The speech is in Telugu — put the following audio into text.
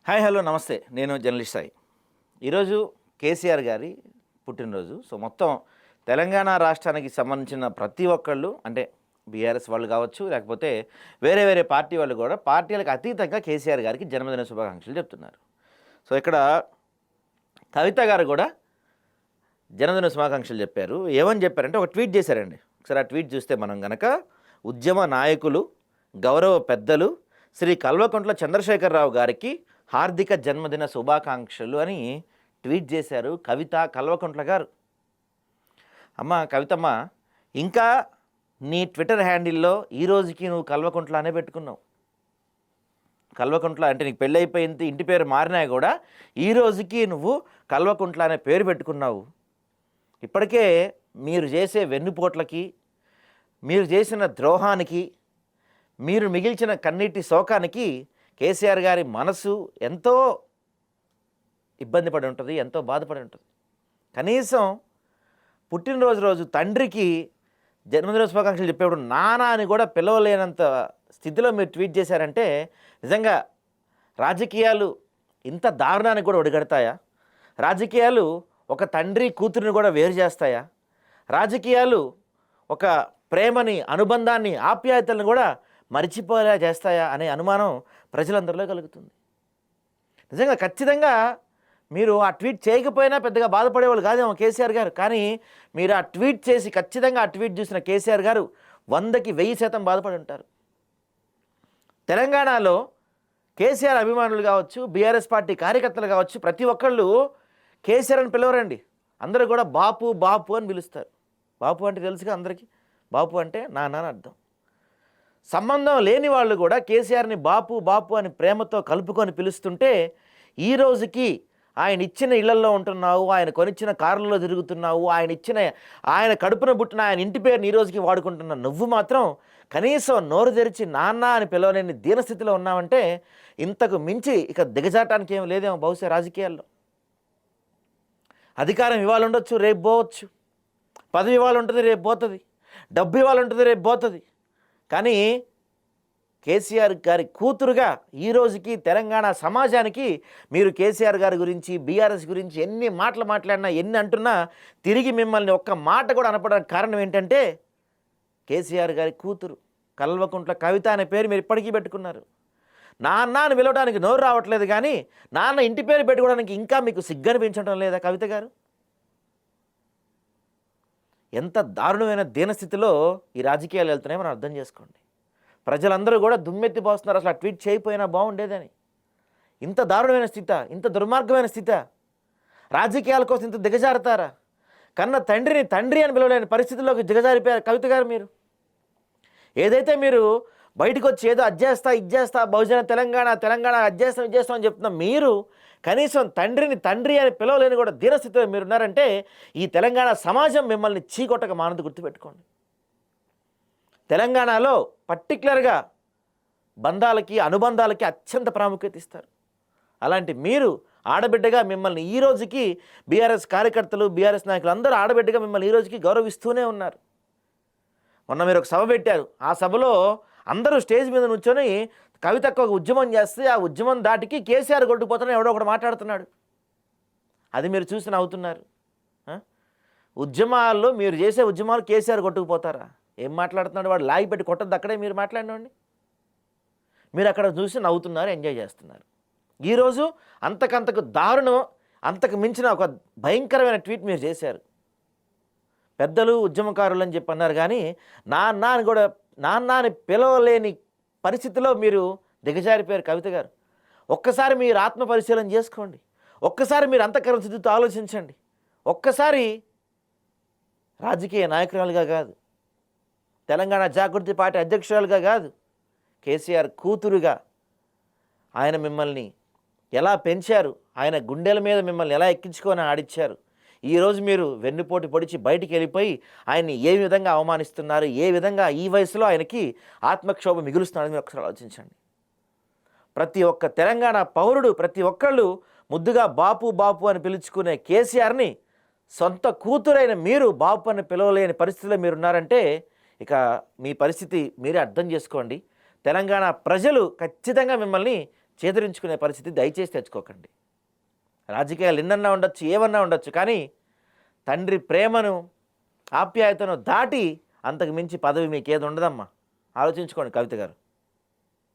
హాయ్ హలో నమస్తే. నేను జర్నలిస్ట్ సాయి. ఈరోజు కేసీఆర్ గారి పుట్టినరోజు. సో మొత్తం తెలంగాణ రాష్ట్రానికి సంబంధించిన ప్రతి ఒక్కళ్ళు, అంటే బీఆర్ఎస్ వాళ్ళు కావచ్చు, లేకపోతే వేరే వేరే పార్టీ వాళ్ళు కూడా పార్టీలకు అతీతంగా కేసీఆర్ గారికి జన్మదిన శుభాకాంక్షలు చెప్తున్నారు. సో ఇక్కడ కవిత గారు కూడా జన్మదిన శుభాకాంక్షలు చెప్పారు. ఏమని చెప్పారంటే ఒక ట్వీట్ చేశారండి. ఒకసారి ఆ ట్వీట్ చూస్తే మనం గనక, ఉద్యమ నాయకులు, గౌరవ పెద్దలు శ్రీ కల్వకుంట్ల చంద్రశేఖరరావు గారికి హార్దిక జన్మదిన శుభాకాంక్షలు అని ట్వీట్ చేశారు కవిత కల్వకుంట్ల గారు. అమ్మ కవితమ్మ, ఇంకా నీ ట్విట్టర్ హ్యాండిల్లో ఈ రోజుకి నువ్వు కల్వకుంట్ల అనే పెట్టుకున్నావు. కల్వకుంట్ల అంటే నీకు పెళ్ళైపోయింది, ఇంటి పేరు మారినా కూడా ఈ రోజుకి నువ్వు కల్వకుంట్ల అనే పేరు పెట్టుకున్నావు. ఇప్పటికే మీరు చేసే వెన్నుపోట్లకి, మీరు చేసిన ద్రోహానికి, మీరు మిగిల్చిన కన్నీటి శోకానికి కేసీఆర్ గారి మనసు ఎంతో ఇబ్బంది పడి ఉంటుంది, ఎంతో బాధపడి ఉంటుంది. కనీసం పుట్టినరోజు తండ్రికి జన్మదిన శుభాకాంక్షలు చెప్పేప్పుడు నానా అని కూడా పిలవలేనంత స్థితిలో మీరు ట్వీట్ చేశారంటే నిజంగా రాజకీయాలు ఇంత దారుణానికి కూడా ఒడిగడతాయా? రాజకీయాలు ఒక తండ్రి కూతురిని కూడా వేరు చేస్తాయా? రాజకీయాలు ఒక ప్రేమని, అనుబంధాన్ని, ఆప్యాయతలను కూడా మరిచిపోయేలా చేస్తాయా అనే అనుమానం ప్రజలందరిలో కలుగుతుంది. నిజంగా ఖచ్చితంగా మీరు ఆ ట్వీట్ చేయకపోయినా పెద్దగా బాధపడేవాళ్ళు కాదేమో కేసీఆర్ గారు. కానీ మీరు ఆ ట్వీట్ చేసి ఖచ్చితంగా ఆ ట్వీట్ చూసిన కేసీఆర్ గారు 100కి 1000% బాధపడి ఉంటారు. తెలంగాణలో కేసీఆర్ అభిమానులు కావచ్చు, బీఆర్ఎస్ పార్టీ కార్యకర్తలు కావచ్చు, ప్రతి ఒక్కళ్ళు కేసీఆర్ అని పిలవరండి. అందరూ కూడా బాపు బాపు అని పిలుస్తారు. బాపు అంటే తెలుసుగా అందరికీ, బాపు అంటే నాన్న అని అర్థం. సంబంధం లేని వాళ్ళు కూడా కేసీఆర్ని బాపు బాపు అని ప్రేమతో కలుపుకొని పిలుస్తుంటే, ఈ రోజుకి ఆయన ఇచ్చిన ఇళ్లల్లో ఉంటున్నావు, ఆయన కొనిచ్చిన కారులలో తిరుగుతున్నావు, ఆయన కడుపున పుట్టిన ఆయన ఇంటి పేరుని ఈ రోజుకి వాడుకుంటున్న నువ్వు మాత్రం కనీసం నోరు తెరిచి నాన్న అని పిలవలేని దీనస్థితిలో ఉన్నావంటే ఇంతకు మించి ఇక దిగజాటానికి ఏం లేదేమో బహుశా రాజకీయాల్లో. అధికారం ఇవాళ ఉండొచ్చు, రేపు పోవచ్చు. పదవి ఇవాళ ఉంటుంది, రేపు పోతుంది. డబ్బు ఇవాళ ఉంటుంది, రేపు పోతుంది. కానీ కేసీఆర్ గారి కూతురుగా ఈ రోజుకి తెలంగాణ సమాజానికి మీరు కేసీఆర్ గారి గురించి, బీఆర్ఎస్ గురించి ఎన్ని మాటలు మాట్లాడినా, ఎన్ని అంటున్నా తిరిగి మిమ్మల్ని ఒక్క మాట కూడా అనపడానికి కారణం ఏంటంటే కేసీఆర్ గారి కూతురు కల్వకుంట్ల కవిత అనే పేరు మీరు ఇప్పటికీ పెట్టుకున్నారు. నాన్న అని పిలవడానికి నోరు రావట్లేదు, కానీ నాన్న ఇంటి పేరు పెట్టుకోవడానికి ఇంకా మీకు సిగ్గనిపించడం లేదా కవిత గారు? ఎంత దారుణమైన దీనస్థితిలో ఈ రాజకీయాలు వెళ్తున్నాయో మనం అర్థం చేసుకోండి. ప్రజలందరూ కూడా దుమ్మెత్తి పోస్తున్నారు, అసలు ఆ ట్వీట్ చేయకపోయినా బాగుండేదని. ఇంత దారుణమైన స్థితి, ఇంత దుర్మార్గమైన స్థితి, రాజకీయాల కోసం ఇంత దిగజారుతారా? కన్న తండ్రిని తండ్రి అని పిలవలేని పరిస్థితుల్లోకి దిగజారిపోయారు కవిత గారు మీరు. ఏదైతే మీరు బయటకు వచ్చి ఏదో అజ్జేస్తా ఇజ్జేస్తా బహుజన తెలంగాణ అజ్జేస్తాం ఇజ్జేస్తాం అని చెప్తున్నా మీరు కనీసం తండ్రిని తండ్రి అని పిలవలేని కూడా దీనస్థితిలో మీరున్నారంటే ఈ తెలంగాణ సమాజం మిమ్మల్ని చీకొట్టక మానదు, గుర్తుపెట్టుకోండి. తెలంగాణలో పర్టికులర్గా బంధాలకి, అనుబంధాలకి అత్యంత ప్రాముఖ్యత ఇస్తారు. అలాంటి మీరు ఆడబిడ్డగా మిమ్మల్ని ఈ రోజుకి బీఆర్ఎస్ కార్యకర్తలు, బీఆర్ఎస్ నాయకులు అందరూ ఆడబిడ్డగా మిమ్మల్ని ఈ రోజుకి గౌరవిస్తూనే ఉన్నారు. మొన్న మీరు ఒక సభ పెట్టారు, ఆ సభలో అందరూ స్టేజ్ మీద నుంచొని కవితకు ఒక ఉద్యమం చేస్తే ఆ ఉద్యమం దాటికి కేసీఆర్ కొట్టుకుపోతానని ఎవడో ఒకటి మాట్లాడుతున్నాడు. అది మీరు చూసి నవ్వుతున్నారు. ఉద్యమాల్లో మీరు చేసే ఉద్యమాలు కేసీఆర్ కొట్టుకుపోతారా? ఏం మాట్లాడుతున్నాడు వాడు? లాగి పెట్టి కొట్టద్దు, అక్కడే మీరు మాట్లాడినండి. మీరు అక్కడ చూసి నవ్వుతున్నారు, ఎంజాయ్ చేస్తున్నారు. ఈరోజు అంతకంతకు దారుణం, అంతకు మించిన ఒక భయంకరమైన ట్వీట్ మీరు చేశారు. పెద్దలు ఉద్యమకారులు అని చెప్పి అన్నారు, కానీ నాన్న అని పిలవలేని పరిస్థితిలో మీరు దిగజారిపోయారు కవిత గారు. ఒక్కసారి మీరు ఆత్మ పరిశీలన చేసుకోండి. ఒక్కసారి మీరు అంతఃకరణ స్థితితో ఆలోచించండి. ఒక్కసారి రాజకీయ నాయకురాలుగా కాదు, తెలంగాణ జాగృతి పార్టీ అధ్యక్షురాలుగా కాదు, కేసీఆర్ కూతురుగా ఆయన మిమ్మల్ని ఎలా పెంచారు, ఆయన గుండెల మీద మిమ్మల్ని ఎలా ఎక్కించుకొని ఆడిచ్చారు. ఈరోజు మీరు వెన్నుపోటు పొడిచి బయటికి వెళ్ళిపోయి ఆయన్ని ఏ విధంగా అవమానిస్తున్నారు, ఏ విధంగా ఈ వయసులో ఆయనకి ఆత్మక్షోభ మిగులుస్తున్నారని మీరు ఒకసారి ఆలోచించండి. ప్రతి ఒక్క తెలంగాణ పౌరుడు, ప్రతి ఒక్కళ్ళు ముద్దుగా బాపు బాపు అని పిలుచుకునే కేసీఆర్ని సొంత కూతురైన మీరు బాపు అని పిలవలేని పరిస్థితిలో మీరున్నారంటే ఇక మీ పరిస్థితి మీరే అర్థం చేసుకోండి. తెలంగాణ ప్రజలు ఖచ్చితంగా మిమ్మల్ని చేదరించుకునే పరిస్థితి దయచేసి తెచ్చుకోకండి. రాజకీయాలు ఎన్నన్నా ఉండొచ్చు, ఏమన్నా ఉండొచ్చు, కానీ తండ్రి ప్రేమను ఆప్యాయతను దాటి అంతకు మించి పదవి మీకు ఏది ఉండదమ్మా. ఆలోచించుకోండి కవిత గారు.